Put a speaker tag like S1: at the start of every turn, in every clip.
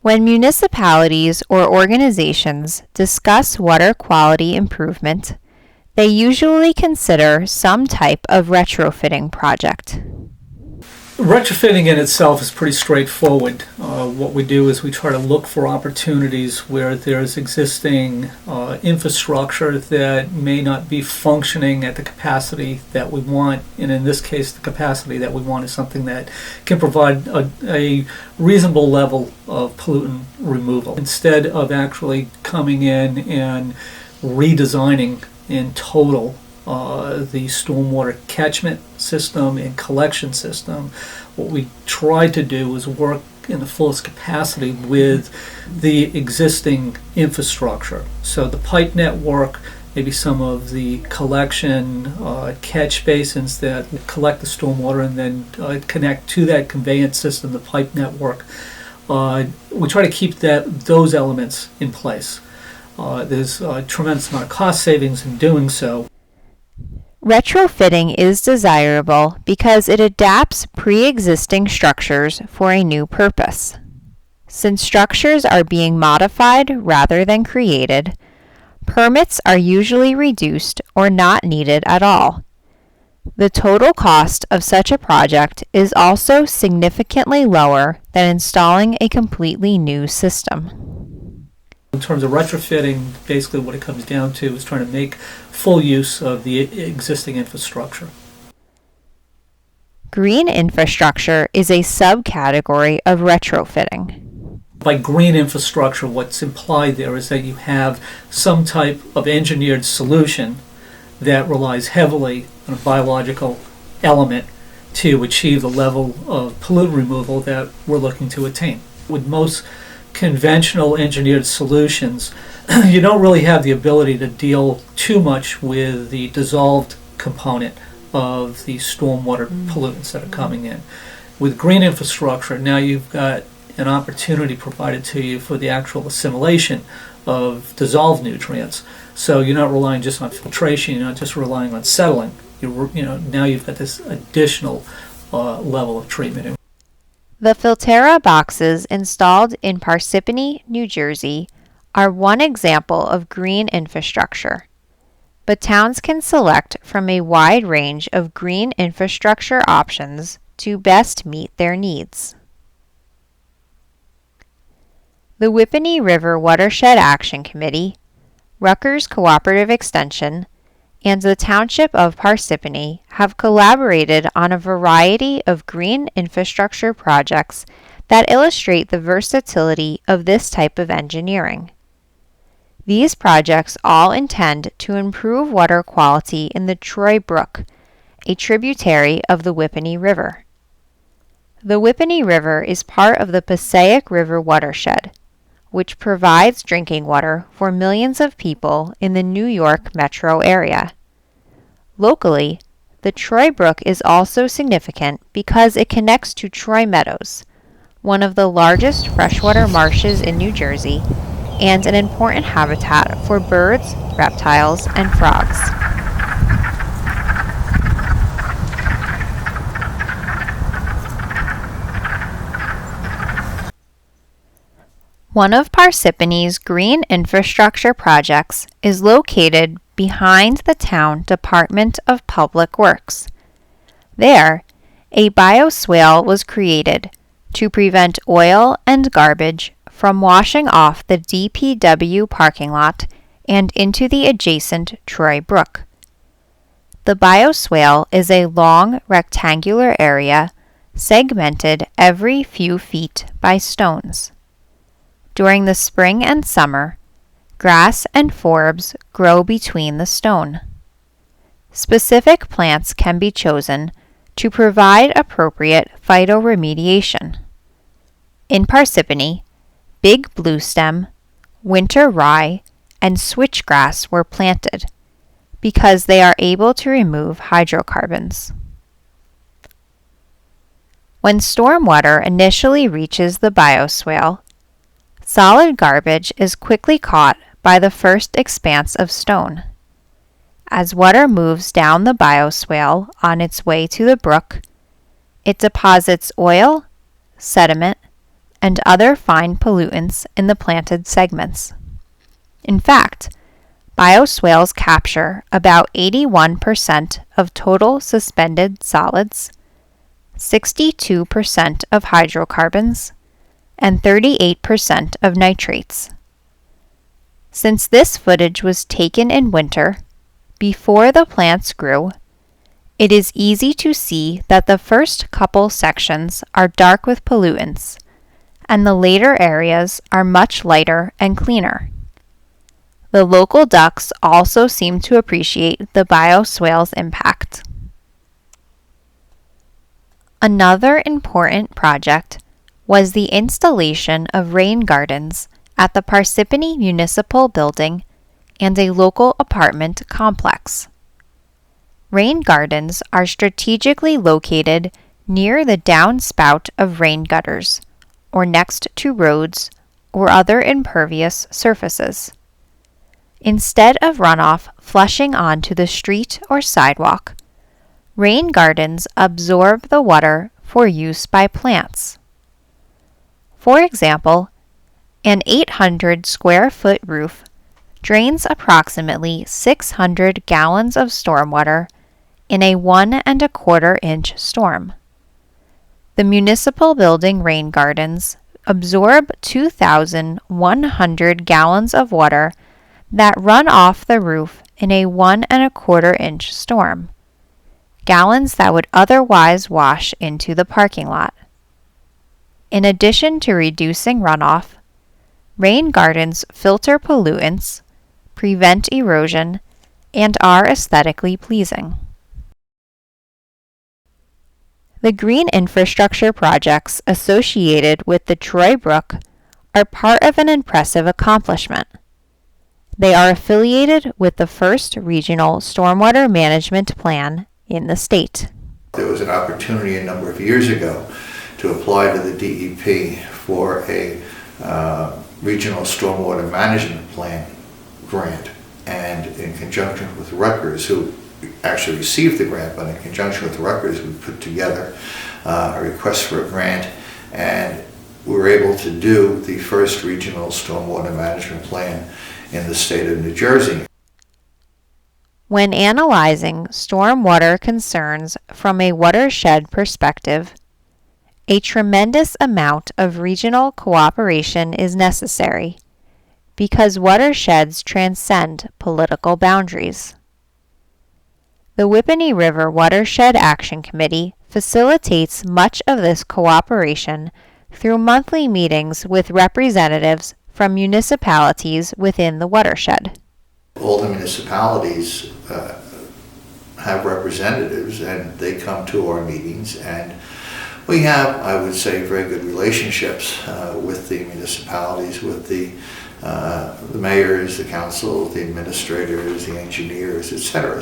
S1: When municipalities or organizations discuss water quality improvement, they usually consider some type of retrofitting project.
S2: Retrofitting in itself is pretty straightforward. What we do is we try to look for opportunities where there's existing infrastructure that may not be functioning at the capacity that we want, and in this case the capacity that we want is something that can provide a reasonable level of pollutant removal. Instead of actually coming in and redesigning in total the stormwater catchment system and collection system, what we tried to do was work in the fullest capacity with the existing infrastructure. So the pipe network, maybe some of the collection catch basins that collect the stormwater and then connect to that conveyance system, the pipe network. We try to keep those elements in place. There's a tremendous amount of cost savings in doing so.
S1: Retrofitting is desirable because it adapts pre-existing structures for a new purpose. Since structures are being modified rather than created, permits are usually reduced or not needed at all. The total cost of such a project is also significantly lower than installing a completely new system.
S2: In terms of retrofitting, basically what it comes down to is trying to make full use of the existing infrastructure.
S1: Green infrastructure is a subcategory of retrofitting.
S2: By green infrastructure, what's implied there is that you have some type of engineered solution that relies heavily on a biological element to achieve the level of pollutant removal that we're looking to attain. With most conventional engineered solutions, you don't really have the ability to deal too much with the dissolved component of the stormwater pollutants that are coming in. With green infrastructure, now you've got an opportunity provided to you for the actual assimilation of dissolved nutrients. So you're not relying just on filtration, you're not just relying on settling. Now you've got this additional level of treatment.
S1: The Filtera boxes installed in Parsippany, New Jersey are one example of green infrastructure, but towns can select from a wide range of green infrastructure options to best meet their needs. The Whippany River Watershed Action Committee, Rutgers Cooperative Extension, and the Township of Parsippany have collaborated on a variety of green infrastructure projects that illustrate the versatility of this type of engineering. These projects all intend to improve water quality in the Troy Brook, a tributary of the Whippany River. The Whippany River is part of the Passaic River Watershed, which provides drinking water for millions of people in the New York metro area. Locally, the Troy Brook is also significant because it connects to Troy Meadows, one of the largest freshwater marshes in New Jersey, and an important habitat for birds, reptiles, and frogs. One of Parsippany's green infrastructure projects is located behind the town Department of Public Works. There, a bioswale was created to prevent oil and garbage from washing off the DPW parking lot and into the adjacent Troy Brook. The bioswale is a long rectangular area segmented every few feet by stones. During the spring and summer, grass and forbs grow between the stone. Specific plants can be chosen to provide appropriate phytoremediation. In Parsippany, big bluestem, winter rye, and switchgrass were planted because they are able to remove hydrocarbons. When stormwater initially reaches the bioswale, solid garbage is quickly caught by the first expanse of stone. As water moves down the bioswale on its way to the brook, it deposits oil, sediment, and other fine pollutants in the planted segments. In fact, bioswales capture about 81% of total suspended solids, 62% of hydrocarbons, and 38% of nitrates. Since this footage was taken in winter, before the plants grew, it is easy to see that the first couple sections are dark with pollutants, and the later areas are much lighter and cleaner. The local ducks also seem to appreciate the bioswale's impact. Another important project was the installation of rain gardens at the Parsippany Municipal Building and a local apartment complex. Rain gardens are strategically located near the downspout of rain gutters, or next to roads or other impervious surfaces. Instead of runoff flushing onto the street or sidewalk, rain gardens absorb the water for use by plants. For example, an 800 square foot roof drains approximately 600 gallons of stormwater in a 1¼ inch storm. The municipal building rain gardens absorb 2,100 gallons of water that run off the roof in a 1¼ inch storm, gallons that would otherwise wash into the parking lot. In addition to reducing runoff, rain gardens filter pollutants, prevent erosion, and are aesthetically pleasing. The green infrastructure projects associated with the Troy Brook are part of an impressive accomplishment. They are affiliated with the first regional stormwater management plan in the state.
S3: There was an opportunity a number of years ago to apply to the DEP for a regional stormwater management plan grant, and in conjunction with Rutgers, who actually received the grant, but in conjunction with Rutgers, we put together a request for a grant, and we were able to do the first regional stormwater management plan in the state of New Jersey.
S1: When analyzing stormwater concerns from a watershed perspective, a tremendous amount of regional cooperation is necessary because watersheds transcend political boundaries. The Whippany River Watershed Action Committee facilitates much of this cooperation through monthly meetings with representatives from municipalities within the watershed.
S3: All the municipalities have representatives, and they come to our meetings, and we have, I would say, very good relationships with the municipalities, with the mayors, the council, the administrators, the engineers, etc.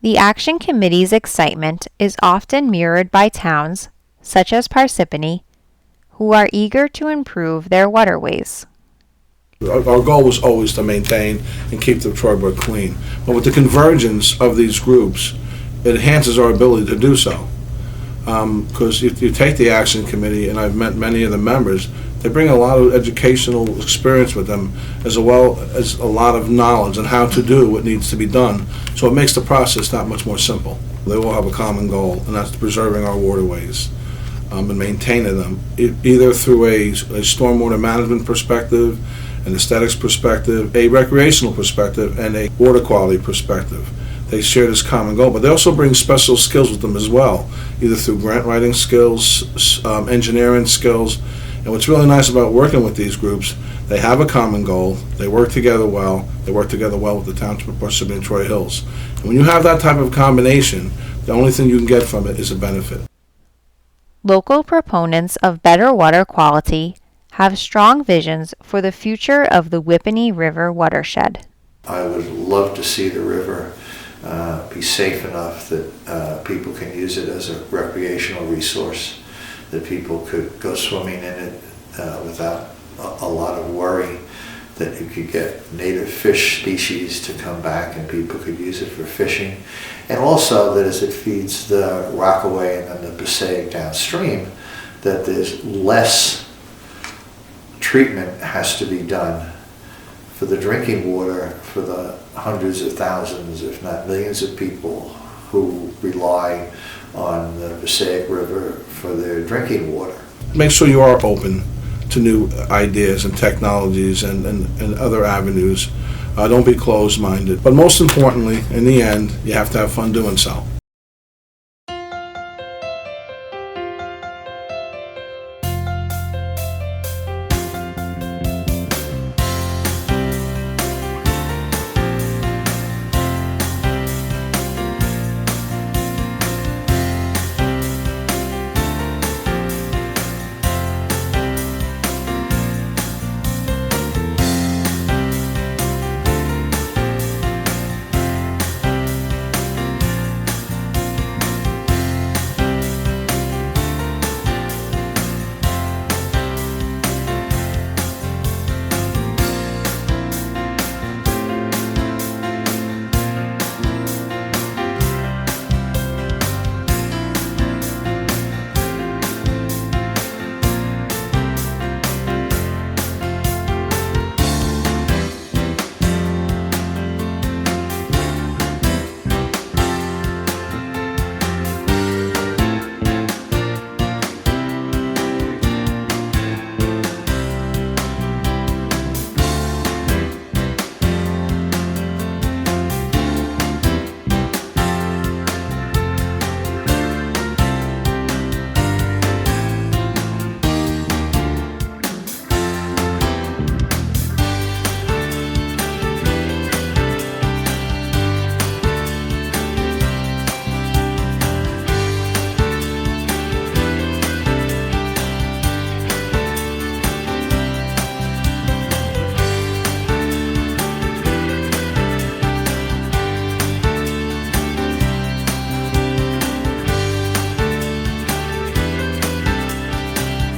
S1: The Action Committee's excitement is often mirrored by towns, such as Parsippany, who are eager to improve their waterways.
S4: Our goal was always to maintain and keep the Troy Brook clean. But with the convergence of these groups, it enhances our ability to do so. Because if you take the Action Committee, and I've met many of the members, they bring a lot of educational experience with them, as well as a lot of knowledge on how to do what needs to be done. So it makes the process that much more simple. They all have a common goal, and that's preserving our waterways and maintaining them, either through a stormwater management perspective, an aesthetics perspective, a recreational perspective, and a water quality perspective. They share this common goal, but they also bring special skills with them as well, either through grant writing skills, engineering skills. And what's really nice about working with these groups, they have a common goal, they work together well, with the Township of Parsippany-Troy Hills. And when you have that type of combination, the only thing you can get from it is a benefit.
S1: Local proponents of better water quality have strong visions for the future of the Whippany River Watershed.
S3: I would love to see the river be safe enough that people can use it as a recreational resource, that people could go swimming in it without a lot of worry, that you could get native fish species to come back and people could use it for fishing, and also that as it feeds the Rockaway and then the Passaic downstream, that there's less treatment has to be done for the drinking water for the hundreds of thousands, if not millions of people who rely on the Passaic River for their drinking water.
S4: Make sure you are open to new ideas and technologies and other avenues. Don't be closed-minded. But most importantly, in the end, you have to have fun doing so.